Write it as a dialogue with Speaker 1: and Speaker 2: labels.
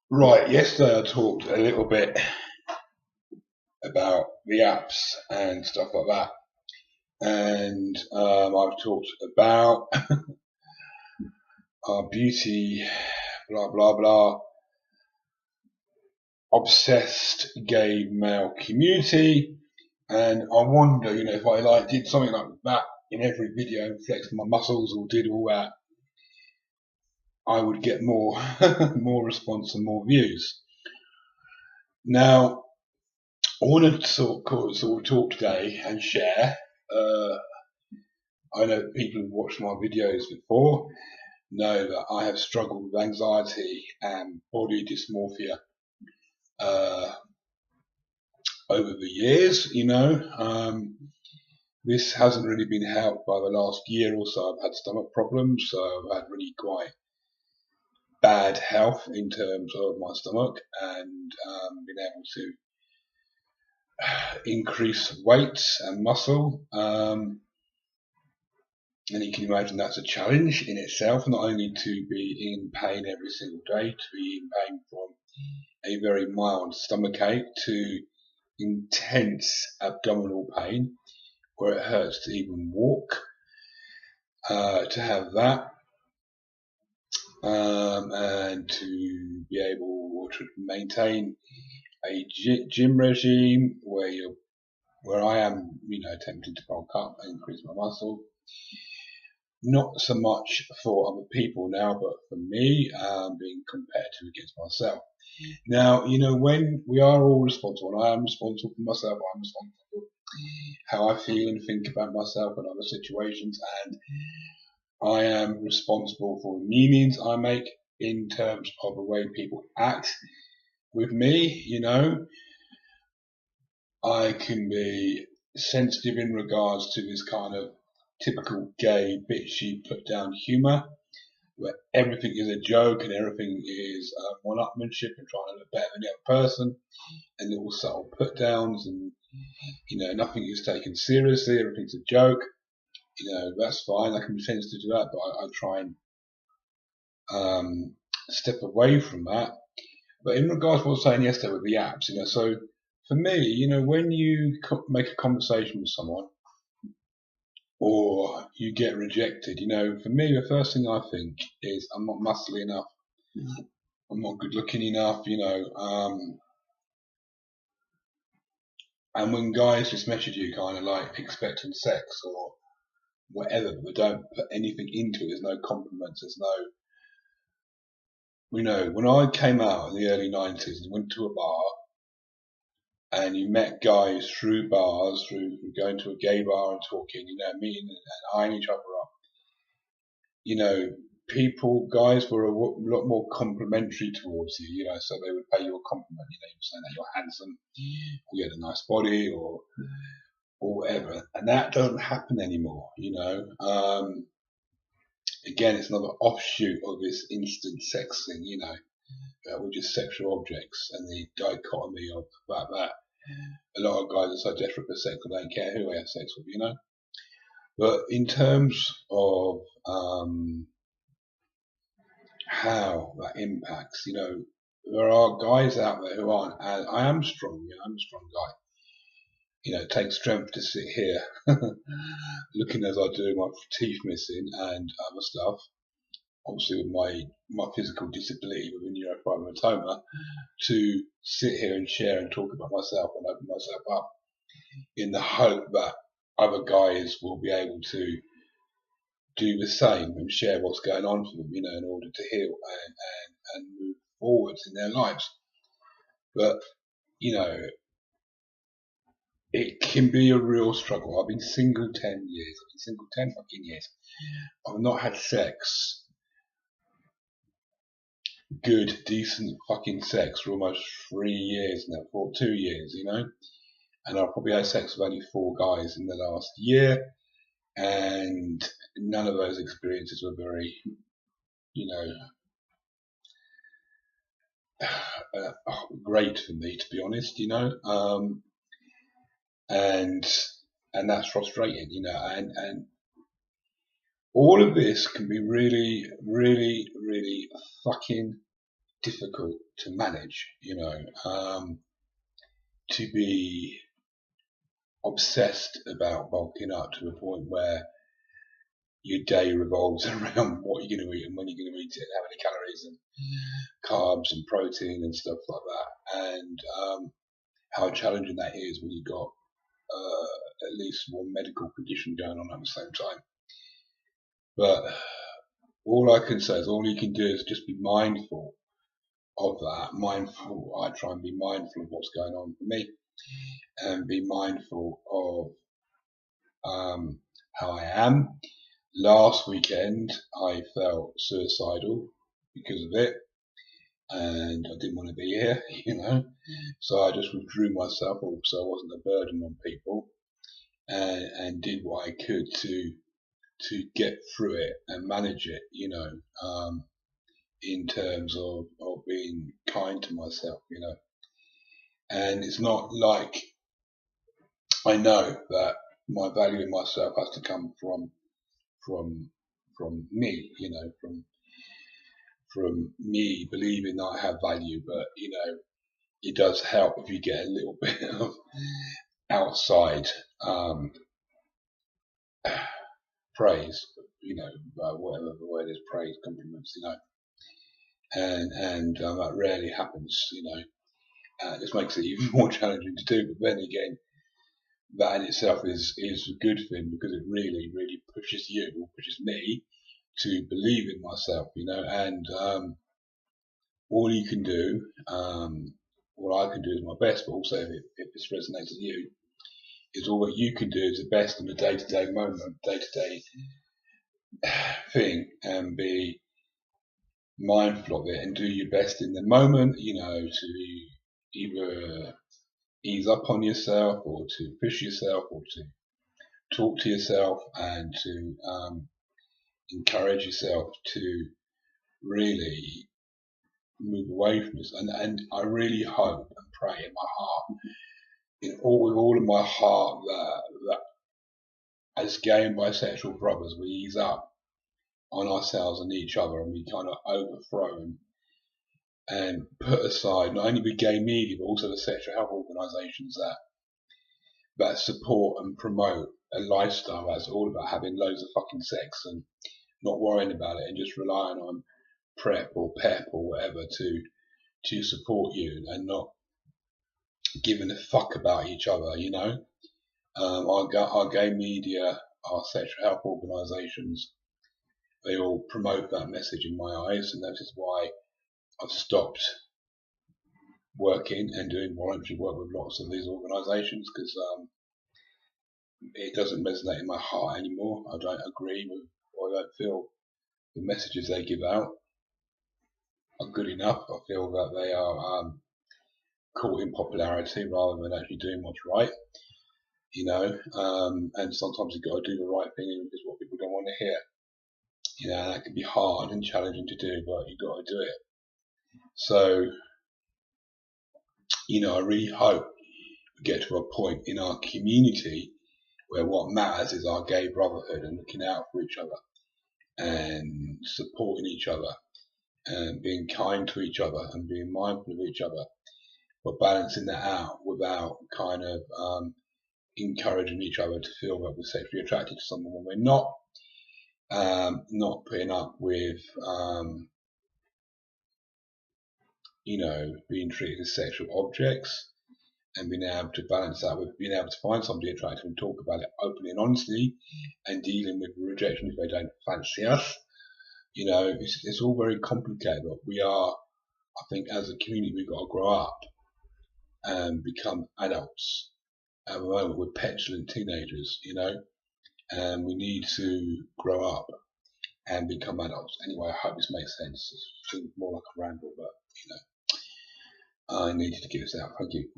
Speaker 1: Right, yesterday I talked a little bit about the apps and stuff like that. And I've talked about our beauty, blah, blah, blah, obsessed gay male community. And I wonder, if I did something like that in every video and flexed my muscles or did all that, I would get more, more response and more views. Now, I want to sort of talk today and share. I know people who've watched my videos before know that I have struggled with anxiety and body dysmorphia uh, over the years. This hasn't really been helped by the last year or so. I've had stomach problems, so I've had really quite bad health in terms of my stomach and been able to increase weight and muscle. And you can imagine that's a challenge in itself, not only to be in pain every single day, to be in pain from a very mild stomachache to intense abdominal pain where it hurts to even walk, to have that, and to be able to maintain a gym regime where I am, attempting to bulk up and increase my muscle. Not so much for other people now, but for me, being compared to against myself. Now, when we are all responsible, and I am responsible for myself, I'm responsible for how I feel and think about myself in other situations, and I am responsible for the meanings I make in terms of the way people act with me. I can be sensitive in regards to this kind of typical gay, bitchy, put down humour, where everything is a joke and everything is one-upmanship and trying to look better than the other person, and little subtle put-downs, and nothing is taken seriously, everything's a joke. That's fine. I can be sensitive to that, but I try and step away from that. But in regards to what I was saying yesterday with the apps, so for me, when you make a conversation with someone or you get rejected, for me, the first thing I think is I'm not muscly enough, I'm not good looking enough, and when guys just message you kind of like expecting sex or whatever, but don't put anything into it, there's no compliments, there's no, when I came out in the early 90s and went to a bar and you met guys through bars, through going to a gay bar and talking, meeting and eyeing each other up, guys were a lot more complimentary towards you, so they would pay you a compliment, saying that you're handsome, or you had a nice body, or whatever, and that doesn't happen anymore, Again, it's another offshoot of this instant sex thing, we're just sexual objects, and the dichotomy of that. A lot of guys are so desperate for sex they don't care who they have sex with, But in terms of how that impacts, there are guys out there who aren't. And I am strong, I'm a strong guy. It takes strength to sit here, looking as I do, my teeth missing and other stuff. Obviously, with my physical disability with a neurofibromatosis, to sit here and share and talk about myself and open myself up in the hope that other guys will be able to do the same and share what's going on for them, in order to heal and move forwards in their lives. But, it can be a real struggle. I've been single 10 years. I've been single 10 fucking years. I've not had sex, good, decent fucking sex for almost 3 years now, for 2 years, And I've probably had sex with only 4 guys in the last year, and none of those experiences were very, great for me, to be honest, and that's frustrating, and all of this can be really, really, really fucking difficult to manage, to be obsessed about bulking up to the point where your day revolves around what you're going to eat and when you're going to eat it and how many calories and carbs and protein and stuff like that, and how challenging that is when you've got at least one medical condition going on at the same time. But all I can say is all you can do is just be mindful of that. I try and be mindful of what's going on for me and be mindful of how I am. Last weekend I felt suicidal because of it, and I didn't want to be here, so I just withdrew myself so I wasn't a burden on people, and did what I could to get through it and manage it, in terms of being kind to myself, and it's not like I know that my value in myself has to come from me, from me believing that I have value, but it does help if you get a little bit of outside praise, whatever the word is, praise, compliments, and that rarely happens, it just makes it even more challenging to do. But then again, that in itself is a good thing, because it really, really pushes me to believe in myself, and all you can do, what I can do is my best, but also if this resonates with you, is all that you can do is the best in the day-to-day moment, day-to-day thing, and be mindful of it and do your best in the moment, to either ease up on yourself or to push yourself or to talk to yourself and to encourage yourself to really move away from this. And I really hope and pray in my heart, with all of my heart, that as gay and bisexual brothers, we ease up on ourselves and each other, and we kind of overthrow and put aside not only the gay media but also the sexual health organisations that support and promote a lifestyle that's all about having loads of fucking sex and not worrying about it and just relying on PrEP or PEP or whatever to support you, and not giving a fuck about each other, Our gay media, our sexual health organisations, they all promote that message in my eyes, and that is why I've stopped working and doing voluntary work with lots of these organisations, because it doesn't resonate in my heart anymore. I don't agree with, or I don't feel the messages they give out are good enough. I feel that they are caught in popularity rather than actually doing what's right, and sometimes you've got to do the right thing, even if it's what people don't want to hear. That can be hard and challenging to do, but you've got to do it. So, I really hope we get to a point in our community where what matters is our gay brotherhood and looking out for each other and supporting each other and being kind to each other and being mindful of each other, but balancing that out without kind of encouraging each other to feel that we're sexually attracted to someone when we're not. Not putting up with, being treated as sexual objects, and being able to balance that with being able to find somebody attractive and talk about it openly and honestly, and dealing with rejection if they don't fancy us. It's all very complicated, but I think as a community, we've got to grow up and become adults. At the moment, we're petulant teenagers, and we need to grow up and become adults. Anyway, I hope this makes sense. It seems more like a ramble, but I needed to get this out. Thank you.